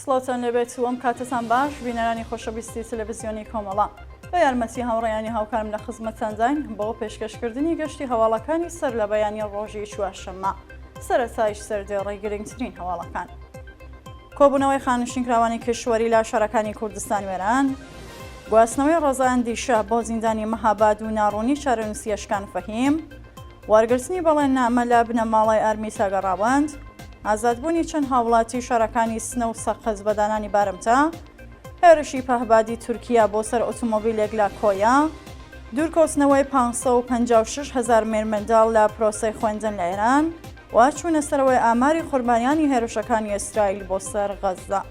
سڵاتان لەبێت و ئەم کاتتان باش بینەرانی خۆشەویستی تەلەڤیزیۆنی کۆمەڵە بە یارمەتی هاوڕێیانی هاوکارم لە خزمەتتانداین بۆ پێشکەشکردنی گەشتی هەواڵەکانی سەر لە بەیانی ڕۆژی چوارشەممە سەرەتایش سەردێڕی گرنگترین هەواڵەکان. کۆبوونەوەی خانشینکراوانی کشوەری لە شارەکانی کوردستان وێران، گواستنەوەی ڕەزا ئەندیشە بۆ زیندانی مەهاباد و ناڕوونی چارەنووسی ئەشکان فەهیم، وەرگرتنی بەڵێننامە لە بنەماڵی ئارمی ساگەڕاوەند، ئازادبوونی چەند هاوڵاتی شارەکانی سنە و سەقز بەدانانی بارمتە، هێرشی پەهبادی تورکیا بۆ سەر ئۆتۆمۆبیلێک لە کۆیا، دوورکۆچنەوەی 556,000 مێرمەنداڵ لە پرۆسەی خوێندن لە ئێران و چوونە سەرەوەی ئاماری قوربانیانی هێرشەکانی ئیسرائیل بۆ سەر غەزە.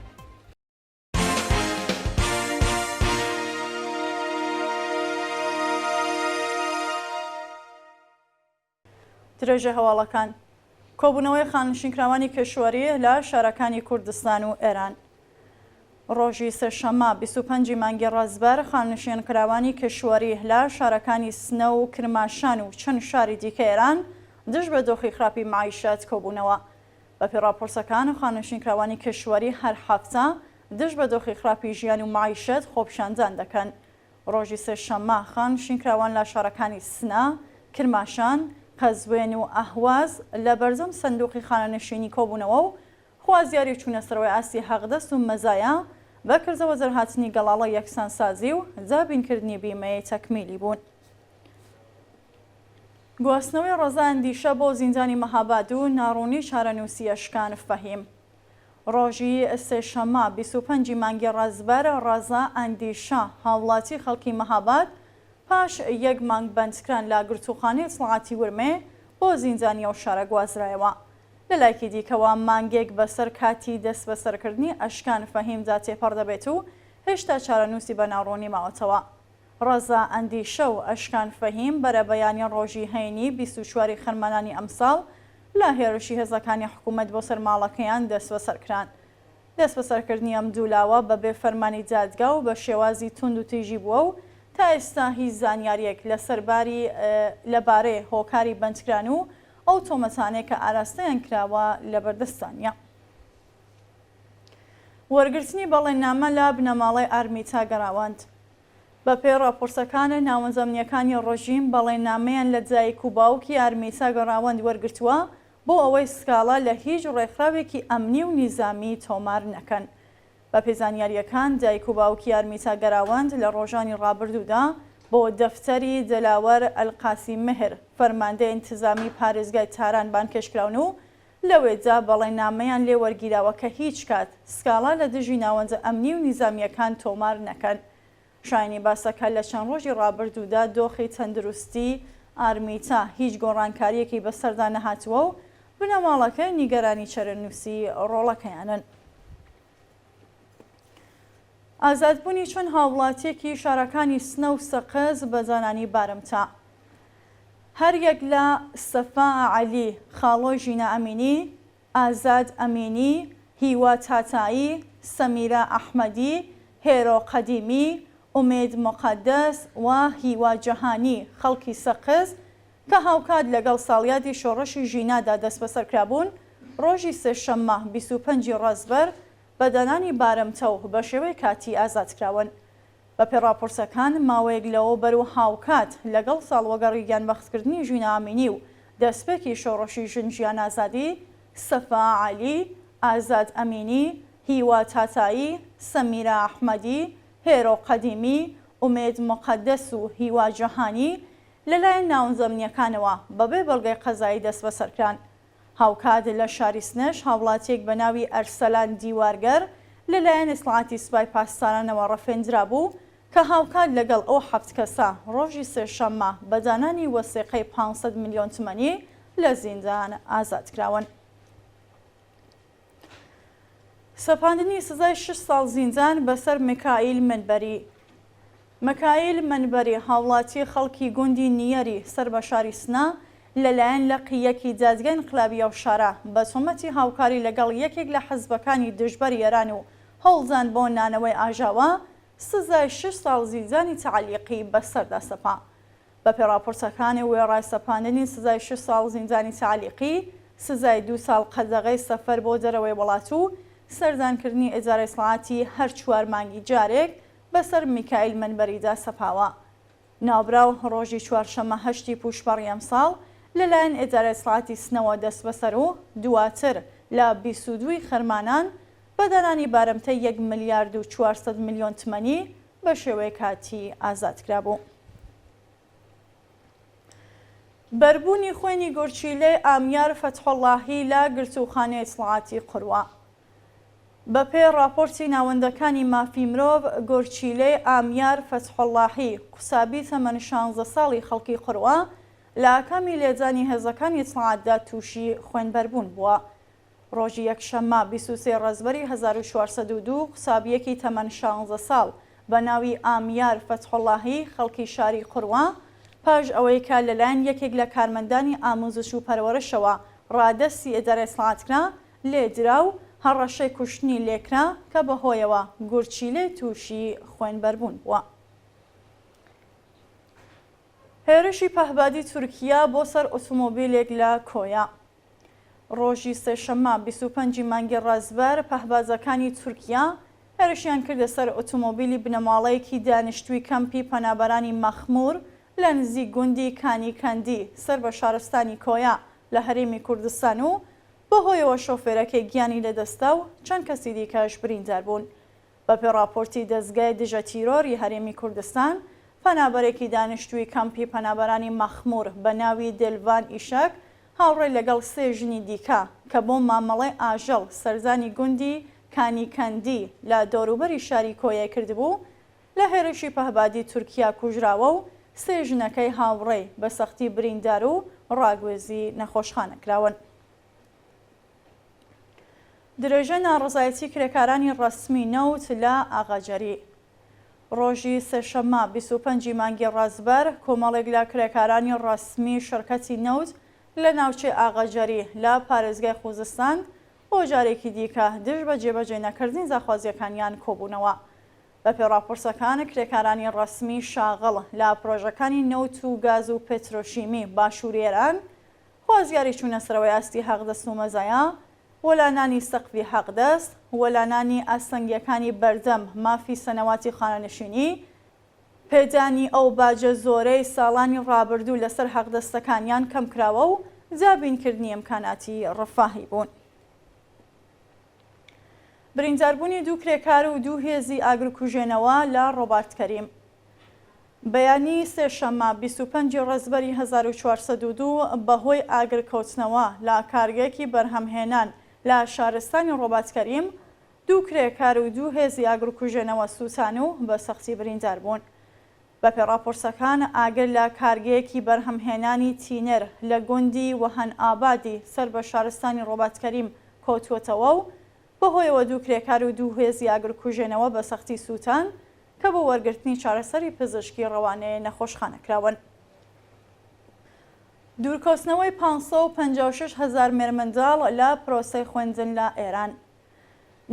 درێژە هەواڵەکان، کۆبوونەوەی خانشینکراوانی کشوەری لە شارەکانی کوردستان و ئێران. ڕۆژی سێشەممە 25 مانگی ڕازبەر خانشینکراوانی کشوەری لە شارەکانی سنە و کرماشان و چەند شاری دیکە ئێران دژ بە دۆخی خراپی معیشەت کۆبوونەوە. بەپێی راپۆرسەکان خانشینکراوانی کشوەری هەر هەفتە دژ بە دۆخی خراپی ژیان و معیشەت خۆپیشاندان دەکەن. ڕۆژی سێشەممە خانشینکراوان لە شارەکانی سنە، کرماشان، قەزوێن و ئەهواز لە بەرزەم سندوقی خانەنشینی کۆبوونەوە و خوازیاری چوونە سەرەوەی ئاستی حەقدەست و مەزایە بە کردەوە زەرهاتنی گەڵاڵە یەکسانسازی و جابینکردنی بیمەی تەکمیلی بوون. گواستنەوەی ڕەزا ئەندیشە بۆ زیندانی مەهاباد و ناڕوونی چارەنووسی ئەشکان فەهیم. ڕۆژی سێشەممە 25 مانگی ڕازبەر ڕەزا ئەندیشە هاوڵاتی خەڵکی مەهاباد پاش یەک مانگ بەندکران لە گرتوخانەی سڵاتی ورمێ بۆ زیندانی ئەو شارە گوازرایەوە. لە لایەکی دیکەوە مانگێک بەسەر کاتی دەست بەسەرکردنی ئەشکان فەهیمدا تێپەڕ دەبێت و هێشتا چارەنووسی بە ناڕوونی ماوەتەوە. ڕەزا ئەندیشە و ئەشکان فەهیم بەرە بەیانی ڕۆژی هەینی 24 خەرمانانی ئەمساڵ لە هێرشی هێزەکانی حکوومەت بۆ سەر ماڵەکەیان دەست بەسەرکران. دەست بەسەرکردنی ئەم دوولاوە بەبێ فەرمانی دادگا و بە شێوازی تونند و تیژی بووە و تا ئێستا هیچ زانیاریەک لەبارەی هۆکاری بەندکران و ئەو تۆمەتانێک کە ئاراستەیان کراوە لە بەردەستانە. وەرگرتنی بەڵێننامە لە بنەماڵی ئارمی تاگەڕاوەند. بەپێی راپۆرسەکانە ناوەنجەمنیەکانی ڕۆژیم بەڵێننامەیان لە دایک و باوکی ئارمی تاگەڕاوەند وەرگرتووە بۆ ئەوەی سکاڵا لە هیچ ڕێکخراوێکی ئەمنی و نیزامی تۆمار نەکەن. بە پێزانیاریەکان دایک و باوکی ئارمی تاگەراوەند لە ڕۆژانی ڕابردوودا بۆ دەفتەری دەلاوەر ئەلقاسی مهر فەرماندەی ئینتیزامی پارێزگای تاران بانکێشکراون و لەوێدا بەڵێننامەیان لێ وەرگیراوە کە هیچ کات سکاڵا لە دژی ناوەنجە ئەمنی و نیزامیەکان تۆمار نەکەن. شایانی باسەکە لە چەند ڕۆژی ڕابردوودا دۆخی تەندروستی ئارمیتا هیچ گۆڕانکاریەکی بەسەردا نەهاتووە و بنەماڵەکە نیگەرانی چارەنووسی ڕۆڵەکەیانن. ئازادبوونی چەند هاوڵاتیەکی شارەکانی سنە و سەقز بە زانانی بارمتە. هەر یەک لە سەفا عەلی، خاڵۆی ژینە ئەمینی، ئازاد ئەمینی، هیوا تاتایی، سەمیرە ئەحمەدی، هێرۆ قەدیمی، ئومێد مقەدەس و هیوا جەهانی خەڵکی سەقز کە هاوکات لەگەڵ ساڵیادی شۆڕەشی ژینادا دەست بەسەرکرابوون ڕۆژی سێشەممە 25 ڕازبەر بەدانانی بارمتە و بە شێوەی کاتی ئازادکراون. بەپێی راپۆرسەکان ماوەیەک لەوە بەرەو هاوکات لەگەڵ ساڵوەگەڕی گیانبەختکردنی ژینە ئامینی و دەستپێکی شۆڕەشی ژنجیان ئازادی سەفا عەلی، ئازاد ئەمینی، هیوا تاتایی، سەمیرە ئەحمەدی، هێرۆ قەدیمی، ئومێد مقەدەس و هیوا جەهانی لەلایەن ناوەنجەمنیەکانەوە بەبێ بەڵگەی قەزایی دەست بەسەرکران. هاوکات لە شاری سنەش هاوڵاتیەک بە ناوی ئەرسەلان دیوارگەر لەلایەن ئیسلاحاتی سوپای پاسدارانەوە ڕەفێنرا بوو کە هاوکات لەگەڵ ئەو 7 کەسە ڕۆژی سێشەممە بەدانانی وەسیقەی 500 میلیۆن تمەنی لە زیندان ئازادکراون. سەپاندنی سزای 6 ساڵ زیندان بەسەر میکائیل منبەری. میکائیل منبەری هاوڵاتی خەڵکی گوندی نیەری سەر بە شاری سنە لەلایەن لەقیەکی دادگای ئینقلابی ئەو شارە بە تۆمەتی هاوکاری لەگەڵ یەکێک لە حەزبەکانی دژبەری ئێران و هەوڵدان بۆ نانەوەی ئاژاوە سزای 6 ساڵ زیندانی تەعەلیقی بەسەردا سەپا. بەپێی راپۆرسەکانی وێڕای سەپاندنی سزای 6 ساڵ زیندانی تەعەلیقی، سزای 2 ساڵ قەدەغەی سەفەر بۆ دەرەوەی وڵات و سەردانکردنی ئیدارەی سڵاتی هەر 4 مانگی جارێک بەسەر میکائیل مەنبەریدا سەپاوە. ناوبراو ڕۆژی چوارشەممە 8 پوشبەڕی ئەمساڵ لەلایەن ئیدارەی سڵاتی سنەوە دەست بەسەر و دواتر لە 22 خەرمانان بەدانانی بارەمتە 1 ملیارد و 400 میلیۆن تمەنی بە شێوەیە کاتی ئازادکرابوو. بەربوونی خوێنی گورچیلەی ئامیار فەتحوڵڵاهی لە گرتوخانەی سڵاتی قوڕوا. بەپێی راپۆرتی ناوەندەکانی مافی مرۆڤ، گۆرچیلەی ئامیار فەتحوڵڵاهی قوسابی تەمەن 16 ساڵی خەڵکی قوڕوا لە ئاکامی لێدانی هێزەکانی سڵاتدا تووشی خوێنبەربوون بووە. ڕۆژی یەکشەممە 23 ڕەزبەری 1402 قوسابیەکی تەمەن 16 ساڵ بە ناوی ئامیار فەتحوڵڵاهی خەڵکی شاری قوڕوا پاش ئەوەی کە لەلایەن یەکێک لە کارمەندانی ئامۆزش و پەروەرشەوە ڕادەستی ئیدارەی سڵاتکرا لێدرا و هەڕەشەی کوشتنی لێکرا کە بەهۆیەوە گورچیلەی تووشی خوێنبەربوون بووە. هێرشی پەهبادی تورکیا بۆ سەر ئۆتۆمۆبیلێک لە کۆیا. ڕۆژی سێشەممە 25 مانگی ڕازبەر پەهبازەکانی تورکیا هێرشیان کردە سەر ئۆتۆمۆبیلی بنەماڵەیەکی دانیشتووی کەمپی پەنابەرانی مەخمور لە نزیک گوندی کانیکەندی سەر بە شارستانی کۆیا لە هەرێمی کوردستان و بەهۆیەوە شۆفێرەکەی گیانی لەدەستا و چەند کەسی دیکەش بریندار بوون. بەپێی راپۆرتی دەستگای دژە تیرۆری هەرێمی کوردستان، پەنابەرێکی دانیشتووی کەمپی پەنابەرانی مەخمور بە ناوی دلڤان ئیشەک هاوڕێی لەگەڵ 3 ژنی دیکە کە بۆ مامەڵەی ئاژەڵ سەرزانی گوندی کانیکەندی لە دەوروبەری شاری کۆیای کردبوو لە هێرشی پەهبادی تورکیا کوژراوە و 3 ژنەکەی هاوڕێی بە سەختی بریندار و ڕاگوێزی نەخۆشخانە کراون. درێژە ناڕزایەتی کرێکارانی ڕەسمی نەوت لە ئاغاجەری. ڕۆژی سێشەممە 25 مانگی ڕازبەر کۆمەڵێک لە کرێکارانی ڕەسمی شەرکەتی نەوت لە ناوچەی ئاغاجەری لە پارێزگای خوزستان بۆ جارێکی دیکە دژ بە جێبەجێ نەکردنی زاخوازیەکانیان کۆبوونەوە. بەپێی راپۆرسەکان کرێکارانی ڕەسمی شاغڵ لە پرۆژەکانی نەوت و گاز و پێترۆشیمی باشووری ئێران خوازیاری چوونە سەرەوەی ئاستی حەقدەست و مەزایە، وەلانانی سەقفی حەقدەست، وەلانانی ئاستەنگیەکانی بەردەم مافی سەنەواتی خانەنشینی، پێدانی ئەو باجە زۆرەی ساڵانی ڕابردوو لەسەر حەقدەستەکانیان کەمکراوە و جابینکردنی ئیمکاناتی ڕەفاهی بوون. برینداربوونی 2 کرێکار و 2 هێزی ئاگرکوژێنەوە لە ڕۆبارتکەریم. بەیانی سێشەممە 25 ڕەزبەری 1402 بەهۆی ئاگرکەوتنەوە لە کارگەیەکی بەرهەمهێنان لە شارستانی ڕۆباتکەریم 2 کرێکار و 2 هێزی ئاگرکوژێنەوە سووتان و بە سەختی بریندار بوون. بەپێی راپۆرسەکان ئاگر لە کارگەیەکی بەرهەمهێنانی تینەر لە گوندی وەهەن ئابادی سەر بە شارستانی ڕۆباتکەریم کۆتووەتەوە و بەهۆیەوە 2 کرێکار و 2 هێزی ئاگرکوژێنەوە بە سەختی سووتان کە بۆ وەرگرتنی چارەسەری پزیشکی ڕەوانەیە نەخۆشخانەکراون. دوورکەوتنەوەی 556,000 مێرمەنداڵ لە پرۆسەی خوێندن لە ئێران.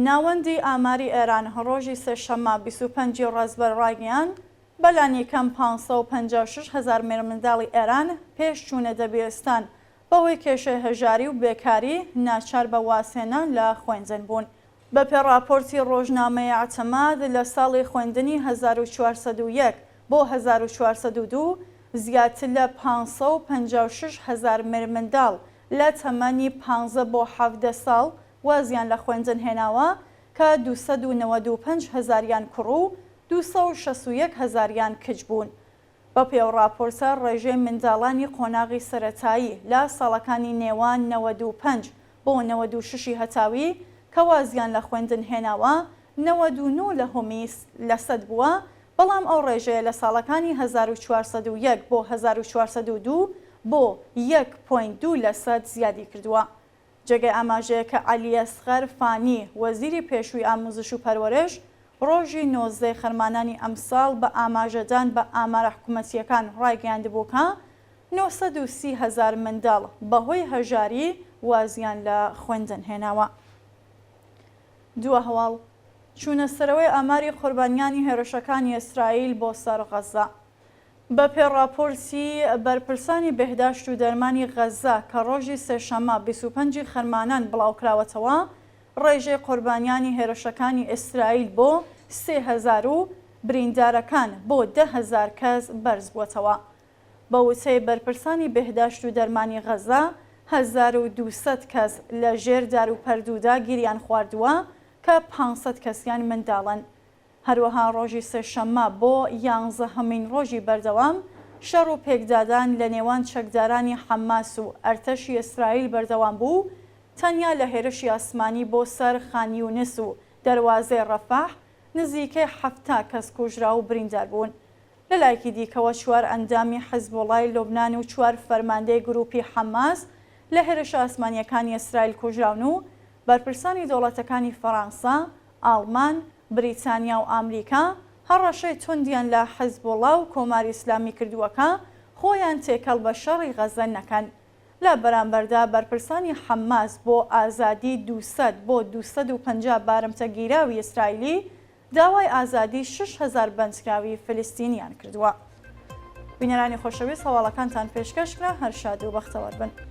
ناوەندی ئاماری ئێران ڕۆژی سێشەممە 25 ڕەزبەر ڕاگەیاند بەلانی کەم 556,000 مێرمەنداڵی ئێران پێش چوونە دەبیرستان بەهۆی کێشەی هەژاری و بێکاری ناچار بە واسێنان لە خوێندن بوون. بەپێی راپۆرتی ڕۆژنامەی ئاعتەماد لە ساڵی خوێندنی 1401 بۆ 1402 زیاتر لە 556,000 مێرمەنداڵ لە تەمەنی 15 بۆ 17 ساڵ وازیان لە خوێندن هێناوە کە 295,000یان کوڕ و 261,000یان کچ بوون. بەپێی ئەو راپۆرتە ڕێژەی منداڵانی قۆناغی سەرەتایی لە ساڵەکانی نێوان 95 بۆ 96 هەتاوی کە وازیان لە خوێندن هێناوە 99 لە سەد بووە، بەڵام ئەو ڕێژەیە لە ساڵەکانی 1401 بۆ 1402 بۆ 1.2 لە سەد زیادی کردووە. جێگەی ئاماژەیە کە عەلی ئەسغەر فانی وەزیری پێشووی ئامۆزش و پەروەرش ڕۆژی 19 خەرمانانی ئەمساڵ بە ئاماژەدان بە ئامارە حکوومەتیەکان ڕایگەیاندبوو کە 930,000 منداڵ بەهۆی هەژاری وازیان لە خوێندن هێناوە. دووە هەواڵ چوونە سەرەوەی ئاماری قوربانیانی هێرشەکانی ئیسرائیل بۆ سەر غەزە. بەپێی راپۆرتی بەرپرسانی بەهداشت و دەرمانی غەزە کە ڕۆژی سێشەممە 25 خەرمانان بڵاوکراوەتەوە، ڕێژەی قوربانیانی هێرشەکانی ئیسرائیل بۆ 3,000 و بریندارەکان بۆ 10,000 کەس بەرز بووەتەوە. بە وتەی بەرپرسانی بەهداشت و دەرمانی غەزا 1200 کەس لە ژێر دار و پەردوودا گیریان خواردووە کە 500 کەسیان منداڵن. هەروەها ڕۆژی سێشەممە بۆ 11هەمین ڕۆژی بەردەوام شەڕ و پێکدادان لە نێوان چەکدارانی حەماس و ئەرتەشی ئیسرائیل بەردەوام بوو. تەنیا لە هێرشی ئاسمانی بۆ سەر خان یونس و دەروازەی ڕەفاح نزیکەی 7 کەس کوژرا و بریندار بوون. لە لایەکی دیکەوە 4 ئەندامی حیزبوڵای لوبنان و 4 فەرماندەی گروپی حەماس لە هێرش ئاسمانیەکانی ئیسرائیل کوژراون و بەرپرسانی دەوڵەتەکانی فەڕەنسا، ئاڵمان، بریتانیا و ئامریکا هەڕەشەی توندیان لە حیزبوڵا و کۆماری ئیسلامی کردووەکە خۆیان تێکەڵ بە شەڕی غەزە نەکەن. لە بەرامبەردا بەرپرسانی حەماس بۆ ئازادی 200 بۆ 250 بارمتە گیراوی ئیسرائیلی داوای ئازادی 6,000 بەندکراوی فلستینیان کردووە. بینەرانی خۆشەویست هەواڵەکانتان پێشکەشکرا، هەر شاد و بەختەوەر بن.